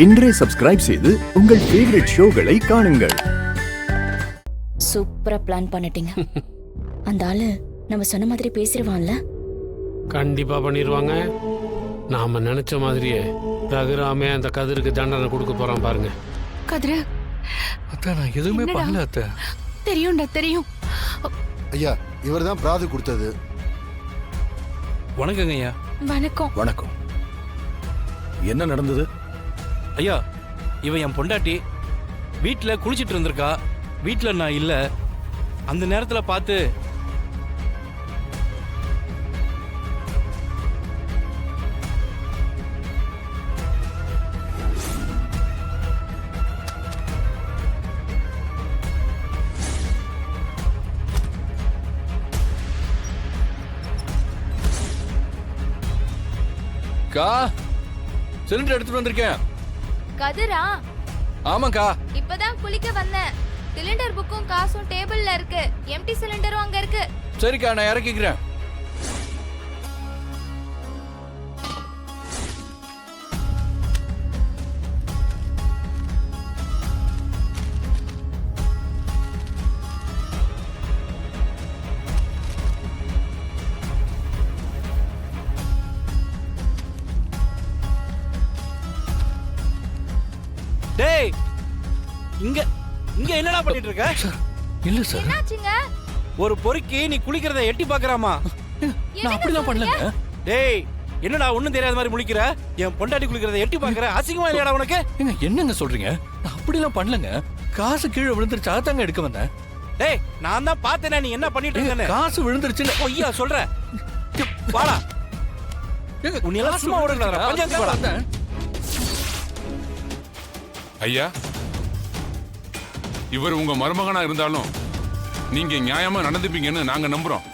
இன்றே சப்ஸ்கிரைப் செய்து உங்கள் ஃபேவரட் ஷோகளை காணுங்கள். சூப்பரா பிளான் பண்ணிட்டீங்க. அந்த ஆளு நம்ம சொன்ன மாதிரி பேசிடுவான்ல? கண்டிப்பா பண்ணிடுவாங்க. நாம நினைச்ச மாதிரியே ரகுராமே அந்த கதிருக்கு தண்டனை கொடுக்க போறான் பாருங்க. கதிரு, அத்தை நான் எதுவுமே பண்ணல அத்தை. தெரியும்டா தெரியும். ஐயா, இவர்தான் பிராது கொடுத்தது. வணக்கங்க ஐயா. வணக்கம். வணக்கம். என்ன நடந்தது? ஐயா, இவ என் பொண்டாட்டி வீட்டில் குளிச்சிட்டு இருந்திருக்கா. வீட்டில் நான் இல்லை. அந்த நேரத்தில் பார்த்து சிலிண்டர் எடுத்துட்டு வந்திருக்கேன். கதிரா? ஆமாக்கா. இப்பதான் குளிக்க வந்தேன். சிலிண்டர் புக்கும் காசும் டேபிள்ல இருக்கு. எம்டி சிலிண்டரும் அங்க இருக்கு. சரிக்கா, நான் இறக்கிக்கிறேன். டேய், இங்க இங்க என்னடா பண்ணிட்டு இருக்க? இல்ல சார். என்னாச்சுங்க? ஒரு பொறுக்கி நீ குளிக்கிறத எட்டி பாக்குறாமா? நான் அப்படிலாம் பண்ணலங்க. டேய், என்னடா ஒண்ணும் தெரியாத மாதிரி முழிக்கிற? என் பொண்டாட்டி குளிக்கிறத எட்டி பாக்குற, அசிங்கமா இல்லையாடா உனக்கு? என்னங்க சொல்றீங்க? நான் அப்படிலாம் பண்ணலங்க. காசு கீழே விழுந்துருச்சு, அதாங்க எடுக்க வந்தேன். டேய், நான் தான் பார்த்தேனே நீ என்ன பண்ணிட்டு இருக்கேன்னு. காசு விழுந்துருச்சுன்னு பொய்யா சொல்ற? வாடா. உன்னை எல்லாம் சும்மா விடுங்கடா. பஞ்சாயத்து வாடா. ஐயா, இவர் உங்க மருமகனா இருந்தாலும் நீங்க நியாயமா நடந்துப்பீங்கன்னு நாங்க நம்புறோம்.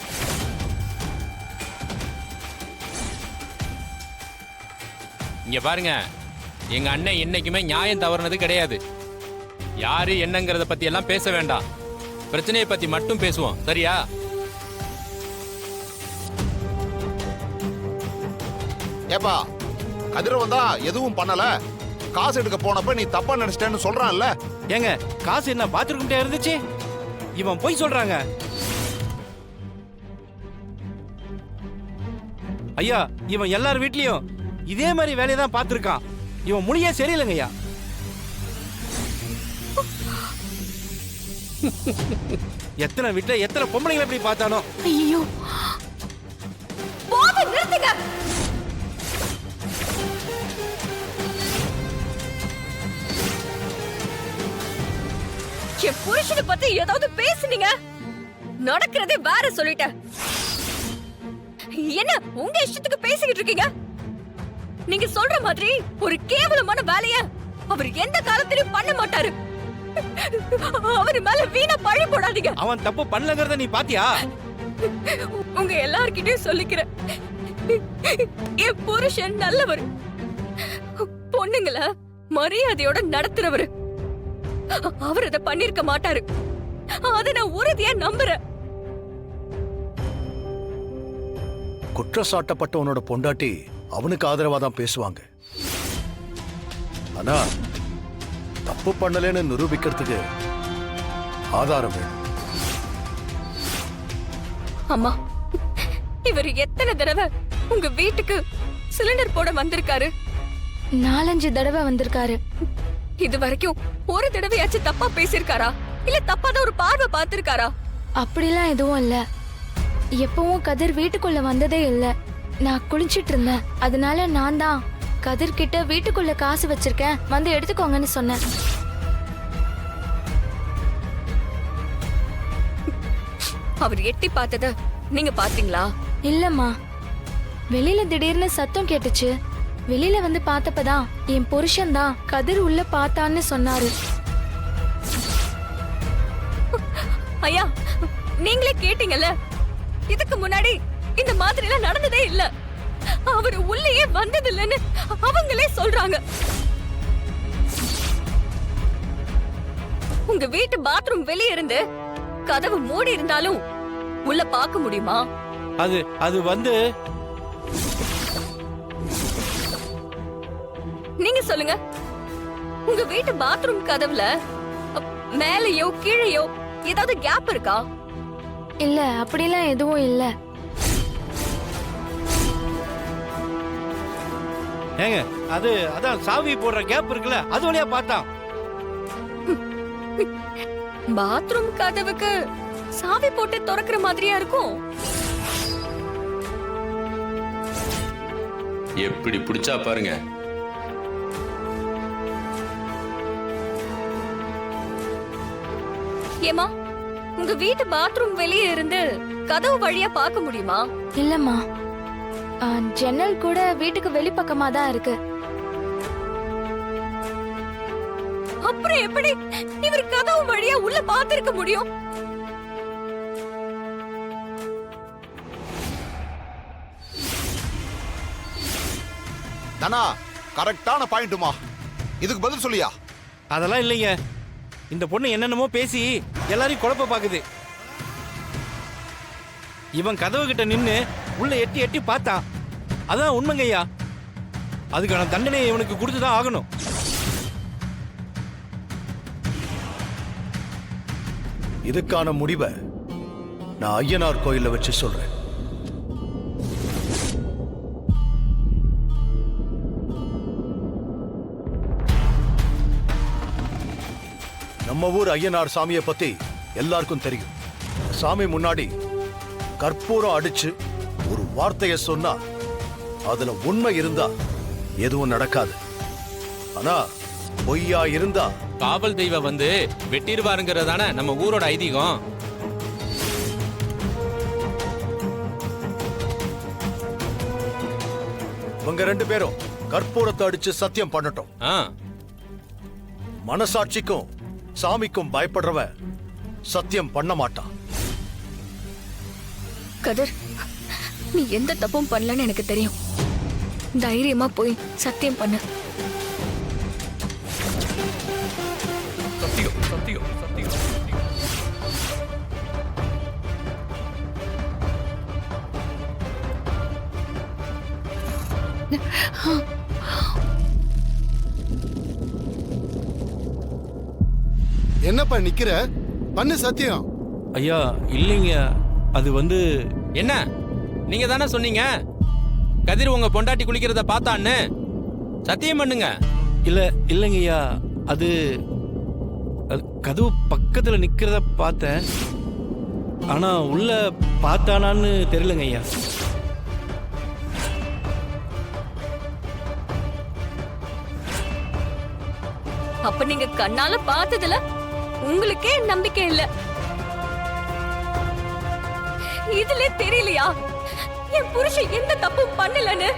இங்க பாருங்க, எங்க அண்ணன் என்னைக்குமே நியாயம் தவறுனது கிடையாது. யாரு என்னங்கறத பத்தி எல்லாம் பேச வேண்டாம். பிரச்சனையை பத்தி மட்டும் பேசுவோம், சரியா? ஏப்பா, கதிரவன் தான் எதுவும் பண்ணல. காசு எடுக்க போனப்ப நீ தப்பா நினைச்சிட்டேன்னு சொல்றான்ல. ஏங்க, காசு என்ன பாத்ரூம் கிட்ட இருந்துச்சு? இவன் போய் சொல்றாங்க. ஐயா, இவன் எல்லார் வீட்லயும் இதே மாதிரி வேலையை தான் பார்த்திருக்கான். இவன் முடியே சரியில்லைங்க ஐயா. எத்தனை வீட்டுல எத்தனை பொம்பளைங்களை எப்படி பார்த்தானோ. ஐயோ, போது, நிறுத்துங்க. என் புருஷனை பத்தி ஏதாவது பேசுனீங்க? நடக்கிறதே வேற சொல்லிட்டேன். என்ன உங்க இஷ்டத்துக்கு பேசிக்கிட்டு இருக்கீங்க? நீங்க சொல்ற மாதிரி ஒரு கேவலமான வேலைய அவர் எந்த காலத்திலும் பண்ண மாட்டாரு. அவர் மேல வீணா பழி போடாதீங்க. அவன் தப்பு பண்ணலங்கறத நீ பாத்தியா? உங்க எல்லார்கிட்டயும் சொல்லிக்கிறேன், என் புருஷன் நல்லவர், பொண்ணுங்களை மரியாதையோட நடத்துறவரு. அவர் அதை பண்ணிருக்க மாட்டாரு. அதை நான் உறுதியா நம்புறேன். குற்றச்சாட்டப்பட்டவனோட பொண்டாட்டி அவனுக்கு ஆதரவா தான் பேசுவாங்க. ஆனா தப்பு பண்ணலன்னு நிரூபிக்கிறதுக்கு ஆதாரம் வேணும். அம்மா, இவர் எத்தனை தடவை உங்க வீட்டுக்கு சிலிண்டர் போட வந்திருக்காரு? 4-5 தடவை வந்திருக்காரு. இது வரைக்கும் ஒரு தடவையாச்சும் தப்பா பேசிருக்காரா? இல்ல தப்பாதான் ஒரு பார்வை பார்த்திருக்காரா? அப்படிலாம் எதுவும் இல்ல. எப்பவும் கதிர் வீட்டுக்குள்ள வந்ததே இல்ல. நான் குளிச்சிட்டு இருந்தேன். அதனால நான் தான் கதிர் கிட்ட வீட்டுக்குள்ள காசு வச்சிருக்கேன், வந்து எடுத்துக்கோங்கன்னு சொன்னேன். அவர் எட்டி பார்த்தத நீங்க பாத்தீங்களா? இல்லம்மா, வெளியில திடீர்னு சத்தம் கேட்டுச்சு. வெளியில வந்து பார்த்தப்பதான் என் புருஷன் தான் கதிர் உள்ள பார்த்தான்னு சொன்னாரு. ஐயா, நீங்களே கேட்டீங்கல்ல, இதுக்கு முன்னாடி இந்த மாதிரி எல்லாம் நடந்ததே இல்ல. அவர் உள்ளேயே வந்தது இல்லைன்னு அவங்களே சொல்றாங்க. உங்க வீட்டு பாத்ரூம் வெளியே இருந்து கதவு மூடி இருந்தாலும் உள்ள பார்க்க முடியுமா? அது வந்து நீங்க சொல்லுங்க, உங்க வீட்டு பாத்ரூம் கதவுல மேலயோ கீழேயோ ஏதாவது கேப் இருக்கா? இல்ல அப்படிலாம் எதுவும் இல்ல. ஏங்க அதான் சாவி போடுற கேப் இருக்குல்ல, அது வழியா பார்த்தான். பாத்ரூம் கதவுக்கு சாவி போட்டு திறக்கிற மாதிரியா இருக்கும். எப்படி பிடிச்சா பாருங்க. ஏமா, உங்க வீட்டு பாத்ரூம் வெளியே இருந்து கதவு வழியா பார்க்க முடியுமா? இல்லம்மா, ஜன்னல் கூட வீட்டுக்கு வெளிப்பக்கமா தான் இருக்கு. அப்புறம் எப்படி இவர் கதவு வழியா உள்ள பார்த்திருக்க முடியும்? தானா கரெக்டான பாயிண்ட்டுமா. இதுக்கு பதில் சொல்லியா? அதெல்லாம் இல்லைங்க. இந்த பொண்ணு என்னென்னமோ பேசி எல்லாரையும் குழப்ப பாக்குது. இவன் கதவு கிட்ட நின்னு உள்ள எட்டி எட்டி பார்த்தான். அதான் உண்மைங்கய்யா. அதுக்கான தண்டனை இவனுக்கு கொடுத்துதான் ஆகணும். இதுக்கான முடிவை நான் ஐயனார் கோயில்ல வச்சு சொல்றேன். நம்ம ஊர் ஐயனார் சாமியை பத்தி எல்லாருக்கும் தெரியும். சாமி முன்னாடி கற்பூரம் அடிச்சு ஒரு வார்த்தையை சொன்னா அதுல உண்மை இருந்தா எதுவும் நடக்காது. ஆனா பொய்யா இருந்தா காவல் தெய்வம் வந்து வெட்டிடுவாருங்கிறதான நம்ம ஊரோட ஐதீகம். இவங்க 2 பேரும் கற்பூரத்தை அடிச்சு சத்தியம் பண்ணட்டும். மனசாட்சிக்கும் சாமிக்கும் பயப்படுறவன் சத்தியம் பண்ண மாட்டான். கதிர், நீ எந்த தப்பும் பண்ணலன்னு எனக்கு தெரியும். தைரியமா போய் சத்தியம் பண்ணு. சத்தியம் சத்தியம் சத்தியம். என்னப்பா நிக்கிற? பண்ணு சத்தியம். ஐயா இல்லைங்க, அது வந்து என்ன நீங்க தானே சொன்னீங்க கதிர் உங்க பொண்டாட்டி குளிக்கிறத பார்த்தான்னு? சத்தியம் பண்ணுங்க. இல்லைங்கய்யா, அது கதவு பக்கத்துல நிக்கிறத பார்த்தேன். ஆனா உள்ள பார்த்தானான்னு தெரியலங்க ஐயா. அப்ப நீங்க கண்ணால பார்த்ததுல உங்களுக்கே நம்பிக்கை இல்ல. இதுல தெரியலையா என் புருஷன் எந்த தப்பும் பண்ணலன்னு?